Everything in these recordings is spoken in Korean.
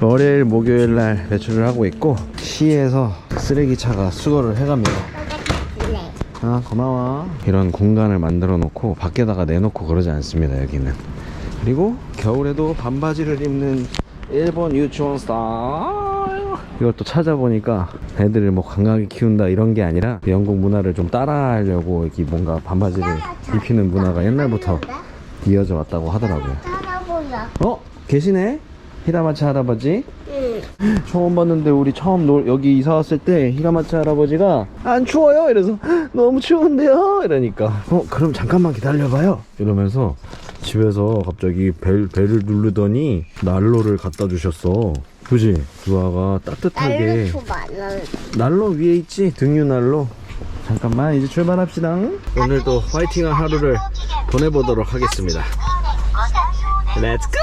월요일 목요일 날 배출을 하고 있고, 시에서 쓰레기차가 수거를 해갑니다. 아, 고마워. 이런 공간을 만들어 놓고 밖에다가 내놓고 그러지 않습니다, 여기는. 그리고 겨울에도 반바지를 입는 일본 유치원 스타일. 이걸 또 찾아보니까 애들을 뭐 강하게 키운다 이런 게 아니라 영국 문화를 좀 따라하려고 이렇게 뭔가 반바지를 입히는 문화가 옛날부터 이어져 왔다고 하더라고요. 어? 계시네? 히라마치 할아버지? 응. 처음 봤는데, 우리 처음 여기 이사 왔을 때 히라마치 할아버지가 안 추워요? 이래서 너무 추운데요? 이러니까 그럼 잠깐만 기다려봐요 이러면서 집에서 갑자기 배를 누르더니 난로를 갖다 주셨어. 그지? 루아가 따뜻하게. 난로 위에 있지? 등유 난로. 잠깐만, 이제 출발합시다. 오늘도 파이팅한 하루를 보내보도록 하겠습니다. 렛츠고!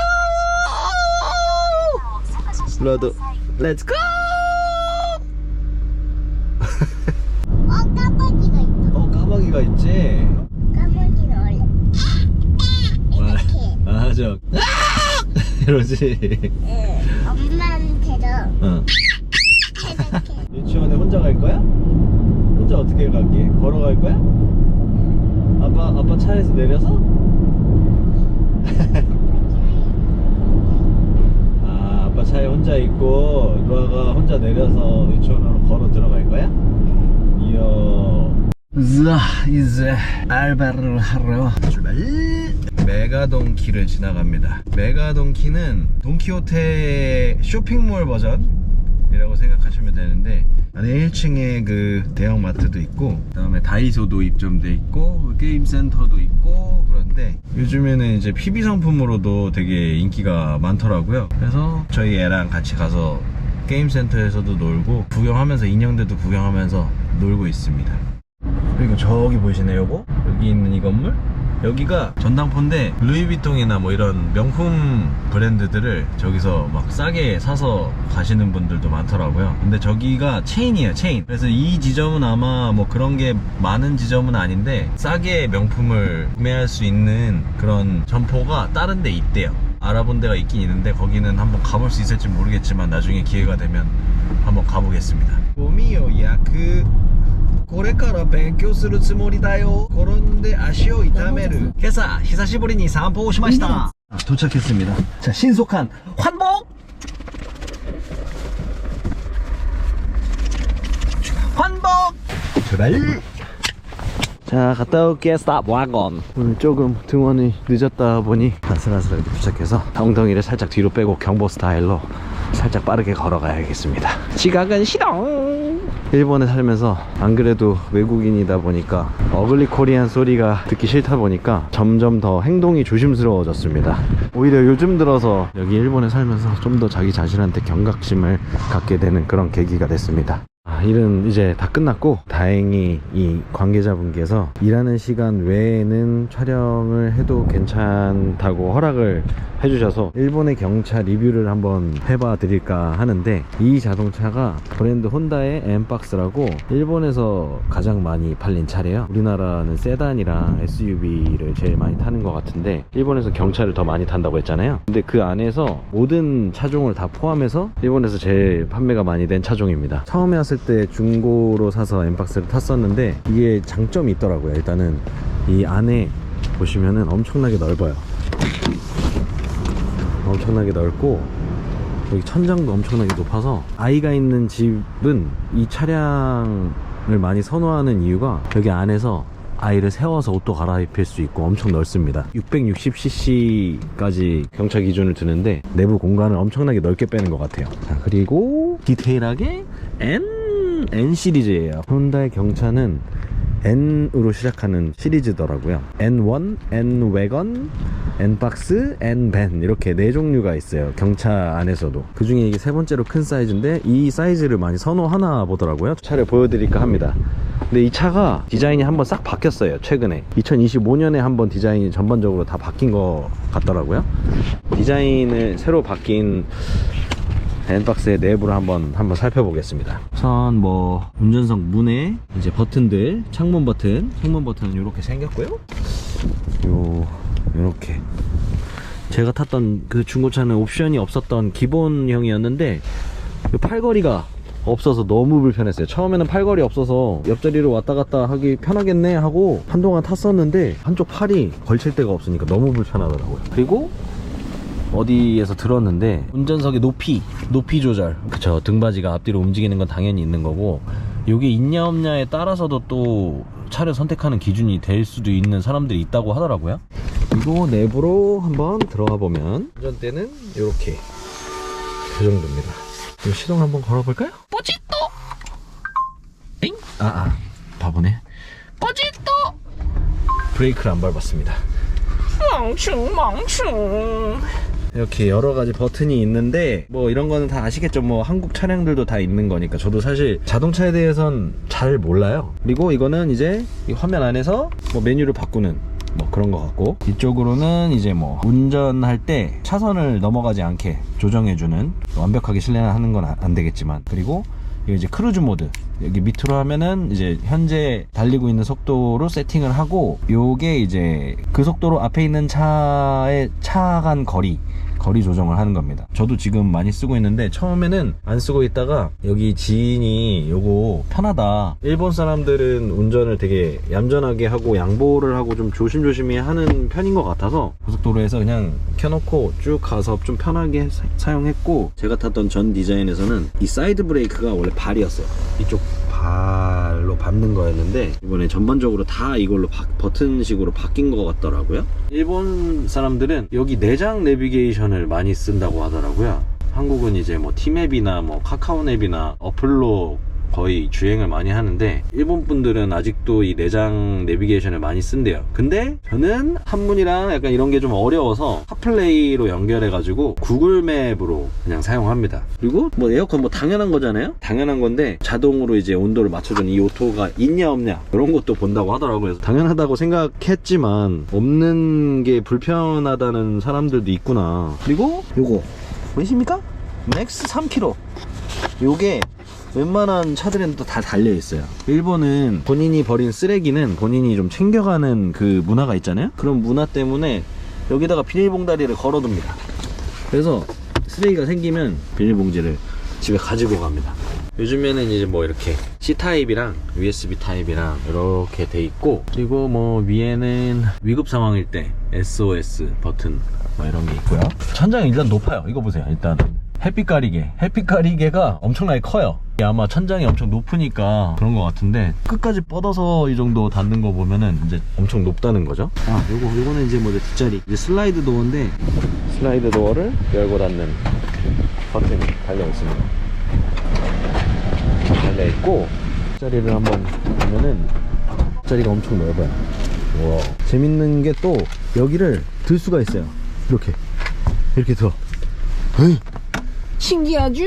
루아도 렛츠고! 까마귀가 있어. 까마귀가 있지? 까마귀는 원래 이렇게. 맞아. 이러지. 엄마한테도 응. 이렇게. 유치원에 혼자 갈 거야? 혼자 어떻게 갈게? 걸어갈 거야? 아빠 차에서 내려서? 아, 아빠 차에 혼자 있고 루아가 혼자 내려서 유치원으로 걸어 들어갈 거야? 이야. 자, 이제 알바를 하러 출발. 메가돈키를 지나갑니다. 메가돈키는 돈키호테 쇼핑몰 버전이라고 생각하시면 되는데, 안에 1층에 그 대형마트도 있고, 그 다음에 다이소도 입점돼 있고, 게임센터도 있고, 그런데 요즘에는 이제 PB 상품으로도 되게 인기가 많더라고요. 그래서 저희 애랑 같이 가서 게임센터에서도 놀고, 구경하면서 인형들도 구경하면서 놀고 있습니다. 그리고 저기 보이시네요, 요거? 여기 있는 이 건물? 여기가 전당포인데, 루이비통이나 뭐 이런 명품 브랜드들을 저기서 막 싸게 사서 가시는 분들도 많더라고요. 근데 저기가 체인이에요, 체인. 그래서 이 지점은 아마 뭐 그런 게 많은 지점은 아닌데, 싸게 명품을 구매할 수 있는 그런 점포가 다른 데 있대요. 알아본 데가 있긴 있는데, 거기는 한번 가볼 수 있을지 모르겠지만 나중에 기회가 되면 한번 가보겠습니다. 봄이요, 야크 これから勉強するつもりだよ. 그런데足を痛める. 今朝久しぶりに散歩をしました. 도착했습니다. 자, 신속한 환복. 출발. 자, 갔다 올게. 스탑 와건. 오늘 조금 등원이 늦었다 보니 아슬아슬하게 도착해서 엉덩이를 살짝 뒤로 빼고 경보 스타일로 살짝 빠르게 걸어가야겠습니다. 지각은 싫어. 일본에 살면서 안 그래도 외국인이다 보니까 어글리 코리안 소리가 듣기 싫다 보니까 점점 더 행동이 조심스러워졌습니다. 오히려 요즘 들어서 여기 일본에 살면서 좀 더 자기 자신한테 경각심을 갖게 되는 그런 계기가 됐습니다. 일은 이제 다 끝났고, 다행히 이 관계자분께서 일하는 시간 외에는 촬영을 해도 괜찮다고 허락을 해주셔서 일본의 경차 리뷰를 한번 해봐 드릴까 하는데, 이 자동차가 브랜드 혼다의 N박스라고 일본에서 가장 많이 팔린 차래요. 우리나라는 세단이랑 SUV를 제일 많이 타는 것 같은데, 일본에서 경차를 더 많이 탄다고 했잖아요. 근데 그 안에서 모든 차종을 다 포함해서 일본에서 제일 판매가 많이 된 차종입니다. 처음에 왔을 때 중고로 사서 N박스를 탔었는데, 이게 장점이 있더라고요. 일단은 이 안에 보시면은 엄청나게 넓어요. 엄청나게 넓고, 여기 천장도 엄청나게 높아서 아이가 있는 집은 이 차량을 많이 선호하는 이유가, 여기 안에서 아이를 세워서 옷도 갈아입힐 수 있고 엄청 넓습니다. 660cc까지 경차 기준을 두는데 내부 공간을 엄청나게 넓게 빼는 것 같아요. 자, 그리고 디테일하게 N 시리즈예요. 혼다의 경차는 N으로 시작하는 시리즈더라고요. N1, N웨건, N박스, N밴, 이렇게 4종류가 있어요. 경차 안에서도. 그 중에 이게 세 번째로 큰 사이즈인데, 이 사이즈를 많이 선호하나 보더라고요. 차를 보여드릴까 합니다. 근데 이 차가 디자인이 한번 싹 바뀌었어요, 최근에. 2025년에 한번 디자인이 전반적으로 다 바뀐 것 같더라고요. 디자인을 새로 바뀐 N박스의 내부를 한번 살펴보겠습니다. 우선 뭐 운전석 문에 이제 버튼들, 창문 버튼은 이렇게 생겼고요. 요렇게 제가 탔던 그 중고차는 옵션이 없었던 기본형이었는데 팔걸이가 없어서 너무 불편했어요. 처음에는 팔걸이 없어서 옆자리로 왔다 갔다 하기 편하겠네 하고 한동안 탔었는데 한쪽 팔이 걸칠 데가 없으니까 너무 불편하더라고요. 그리고 어디에서 들었는데 운전석의 높이 조절, 그쵸, 등받이가 앞뒤로 움직이는 건 당연히 있는 거고 이게 있냐 없냐에 따라서도 또 차를 선택하는 기준이 될 수도 있는 사람들이 있다고 하더라고요. 그리고 내부로 한번 들어가 보면 운전대는 이렇게 그 정도입니다. 그럼 시동 한번 걸어볼까요? 뽀짓또! 엥? 바보네. 뽀짓또! 브레이크를 안 밟았습니다. 망충. 이렇게 여러가지 버튼이 있는데 뭐 이런 거는 다 아시겠죠. 뭐 한국 차량들도 다 있는 거니까. 저도 사실 자동차에 대해선 잘 몰라요. 그리고 이거는 이제 이 화면 안에서 뭐 메뉴를 바꾸는 뭐 그런 거 같고, 이쪽으로는 이제 뭐 운전할 때 차선을 넘어가지 않게 조정해주는, 완벽하게 실내하는 건 안 되겠지만, 그리고 이거 이제 크루즈 모드, 여기 밑으로 하면은 이제 현재 달리고 있는 속도로 세팅을 하고, 요게 이제 그 속도로 앞에 있는 차의 차 간 거리 조정을 하는 겁니다. 저도 지금 많이 쓰고 있는데 처음에는 안 쓰고 있다가 여기 지인이 요거 편하다, 일본 사람들은 운전을 되게 얌전하게 하고 양보를 하고 좀 조심조심히 하는 편인 것 같아서 고속도로에서 그냥 켜놓고 쭉 가서 좀 편하게 사용했고, 제가 탔던 전 디자인에서는 이 사이드 브레이크가 원래 발이었어요. 이쪽 발로 밟는 거였는데 이번에 전반적으로 다 이걸로 버튼식으로 바뀐 것 같더라고요. 일본 사람들은 여기 내장 내비게이션을 많이 쓴다고 하더라고요. 한국은 이제 뭐 티맵이나 뭐 카카오맵이나 어플로 거의 주행을 많이 하는데, 일본 분들은 아직도 이 내장 내비게이션을 많이 쓴대요. 근데 저는 한문이랑 약간 이런 게 좀 어려워서 카플레이로 연결해 가지고 구글 맵으로 그냥 사용합니다. 그리고 뭐 에어컨 뭐 당연한 거잖아요. 당연한 건데 자동으로 이제 온도를 맞춰주는 이 오토가 있냐 없냐 이런 것도 본다고 하더라고요. 그래서 당연하다고 생각했지만 없는 게 불편하다는 사람들도 있구나. 그리고 요거 보이십니까? 맥스 3kg. 요게 웬만한 차들에는 다 달려있어요. 일본은 본인이 버린 쓰레기는 본인이 좀 챙겨가는 그 문화가 있잖아요. 그런 문화 때문에 여기다가 비닐봉다리를 걸어둡니다. 그래서 쓰레기가 생기면 비닐봉지를 집에 가지고 갑니다. 요즘에는 이제 뭐 이렇게 C타입이랑 USB 타입이랑 이렇게 돼 있고, 그리고 뭐 위에는 위급 상황일 때 SOS 버튼 뭐 이런 게 있고요. 천장이 일단 높아요. 이거 보세요. 일단 햇빛 가리개가 엄청나게 커요. 아마 천장이 엄청 높으니까 그런 것 같은데, 끝까지 뻗어서 이 정도 닿는 거 보면은 이제 엄청 높다는 거죠. 요거는 이제 뭐 뒷자리, 이제 슬라이드 도어인데, 슬라이드 도어를 열고 닫는 버튼이 달려 있습니다. 달려 있고, 뒷자리를 한번 보면은 뒷자리가 엄청 넓어요. 와, 재밌는 게 또 여기를 들 수가 있어요. 이렇게 들어. 에이, 신기하죠?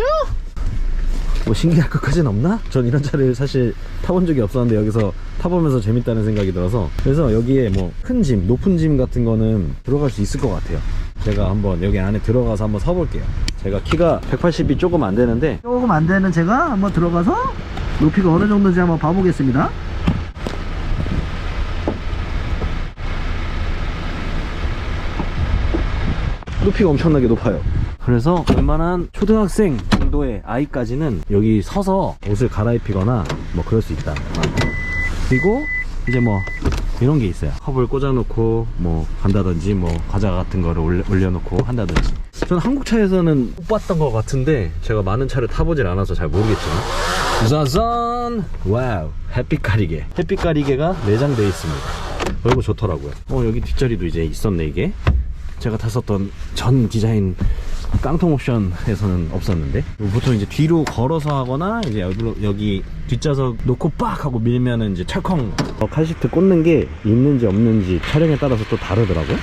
뭐 신기할 것까지는 없나? 전 이런 차를 사실 타본 적이 없었는데 여기서 타보면서 재밌다는 생각이 들어서, 그래서 여기에 뭐 큰 짐, 높은 짐 같은 거는 들어갈 수 있을 것 같아요. 제가 한번 여기 안에 들어가서 한번 서볼게요. 제가 키가 180이 조금 안 되는데, 조금 안 되는 제가 한번 들어가서 높이가 어느 정도인지 한번 봐보겠습니다. 높이가 엄청나게 높아요. 그래서 웬만한 초등학생 정도의 아이까지는 여기 서서 옷을 갈아입히거나 뭐 그럴 수 있다. 그리고 이제 뭐 이런 게 있어요. 컵을 꽂아놓고 뭐 간다든지, 뭐 과자 같은 거를 올려놓고 한다든지. 저는 한국 차에서는 못 봤던 것 같은데 제가 많은 차를 타보질 않아서 잘 모르겠지만, 짜잔! 와우! 햇빛 가리개가 내장되어 있습니다. 이거 좋더라고요. 여기 뒷자리도 이제 있었네. 이게 제가 탔었던 전 디자인 깡통 옵션에서는 없었는데, 보통 이제 뒤로 걸어서 하거나 이제 여기 뒷좌석 놓고 빡 하고 밀면은 이제 철컹 칼시트 꽂는 게 있는지 없는지 차량에 따라서 또 다르더라고요.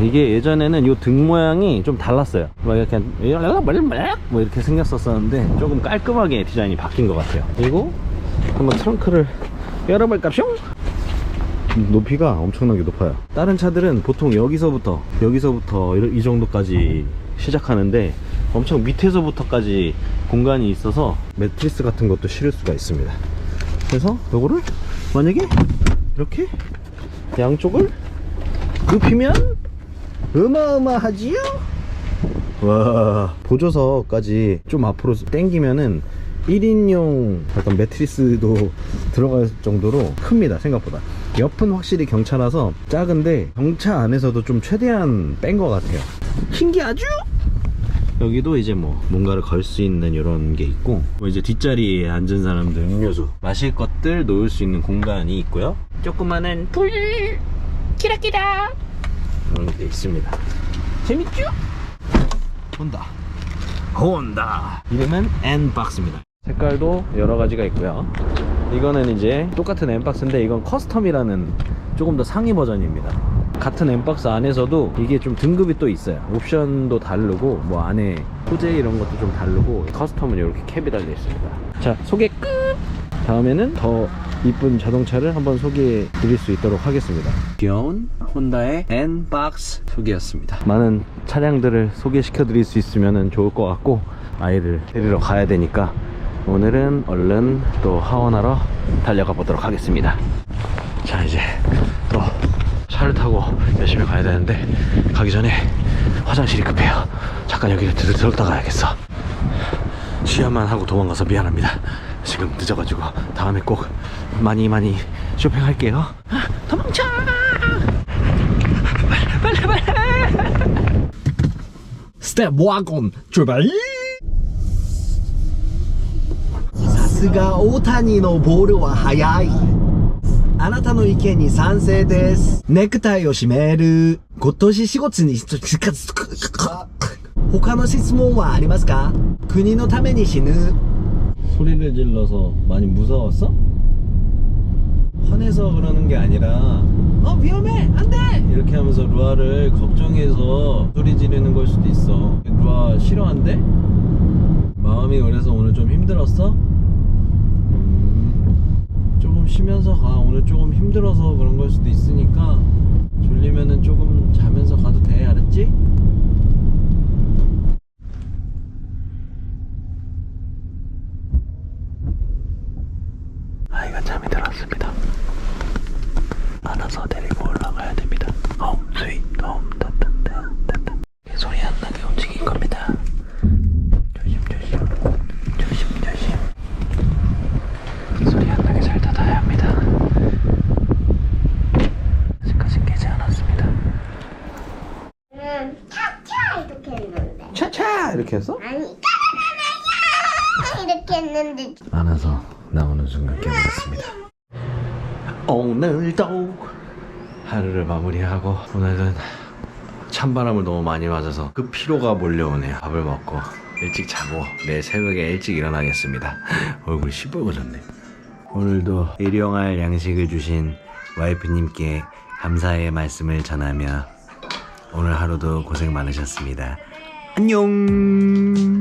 이게 예전에는 이 등 모양이 좀 달랐어요. 막 이렇게 뭐 이렇게 생겼었는데 조금 깔끔하게 디자인이 바뀐 것 같아요. 그리고 한번 트렁크를 열어볼까쇼? 높이가 엄청나게 높아요. 다른 차들은 보통 여기서부터 이 정도까지 시작하는데, 엄청 밑에서부터까지 공간이 있어서 매트리스 같은 것도 실을 수가 있습니다. 그래서 요거를 만약에 이렇게 양쪽을 눕히면 어마어마하지요? 와, 보조석까지 좀 앞으로 당기면은 1인용 약간 매트리스도 들어갈 정도로 큽니다. 생각보다. 옆은 확실히 경차라서 작은데 경차 안에서도 좀 최대한 뺀 것 같아요. 신기하죠? 여기도 이제 뭐 뭔가를 걸 수 있는 이런 게 있고, 뭐 이제 뒷자리에 앉은 사람들 음료수 마실 것들 놓을 수 있는 공간이 있고요. 조그마한 불 키라키라 그런 게 있습니다. 재밌죠? 혼다 이름은 N박스입니다. 색깔도 여러 가지가 있고요. 이거는 이제 똑같은 N박스인데 이건 커스텀이라는 조금 더 상위 버전입니다. 같은 N박스 안에서도 이게 좀 등급이 또 있어요. 옵션도 다르고 뭐 안에 소재 이런 것도 좀 다르고, 커스텀은 이렇게 캡이 달려 있습니다. 자, 소개 끝! 다음에는 더 이쁜 자동차를 한번 소개해 드릴 수 있도록 하겠습니다. 귀여운 혼다의 N박스 소개였습니다. 많은 차량들을 소개시켜 드릴 수 있으면 좋을 것 같고, 아이를 데리러 가야 되니까 오늘은 얼른 또 하원하러 달려가 보도록 하겠습니다. 자, 이제 또 차를 타고 열심히 가야 되는데 가기 전에 화장실이 급해요. 잠깐 여기를 들렀다 가야겠어. 시야만 하고 도망가서 미안합니다. 지금 늦어가지고 다음에 꼭 많이 쇼핑할게요. 도망쳐! 빨리 스텝 와곤 출발! さすが大谷のボールは速い。あなたの意見に賛成です。ネクタイを締める。今年4月に他の質問はありますか? 国のために死ぬ. 소리를 질러서 많이 무서웠어? 화내서 그러는 게 아니라 위험해! 안 돼! 이렇게 하면서 루아를 걱정해서 소리 지르는 걸 수도 있어. 루아 싫어한대? 마음이 그래서 오늘 좀 힘들었어? 조금 쉬면서 가. 오늘 조금 힘들어서 그런 걸 수도 있으니까 졸리면은 조금 자면서 가도 돼. 알았지? 아이가 잠이 들었습니다. 안아서 데리고 올라가야 됩니다. 홈 스윗 홈 따따따따. 소리 안 나게 움직일 겁니다. 조심. 소리 안 나게 잘 닫아야 합니다. 아직까진 깨지 않았습니다. 차차 이렇게 했는데. 차차 이렇게 했어? 아니 까라라라야 이렇게 했는데. 안아서 나오는 순간 깨버렸습니다. 오늘도 하루를 마무리하고, 오늘은 찬바람을 너무 많이 맞아서 그 피로가 몰려오네요. 밥을 먹고 일찍 자고 내일 새벽에 일찍 일어나겠습니다. 얼굴이 시뻘겋네. 오늘도 일용할 양식을 주신 와이프님께 감사의 말씀을 전하며 오늘 하루도 고생 많으셨습니다. 안녕.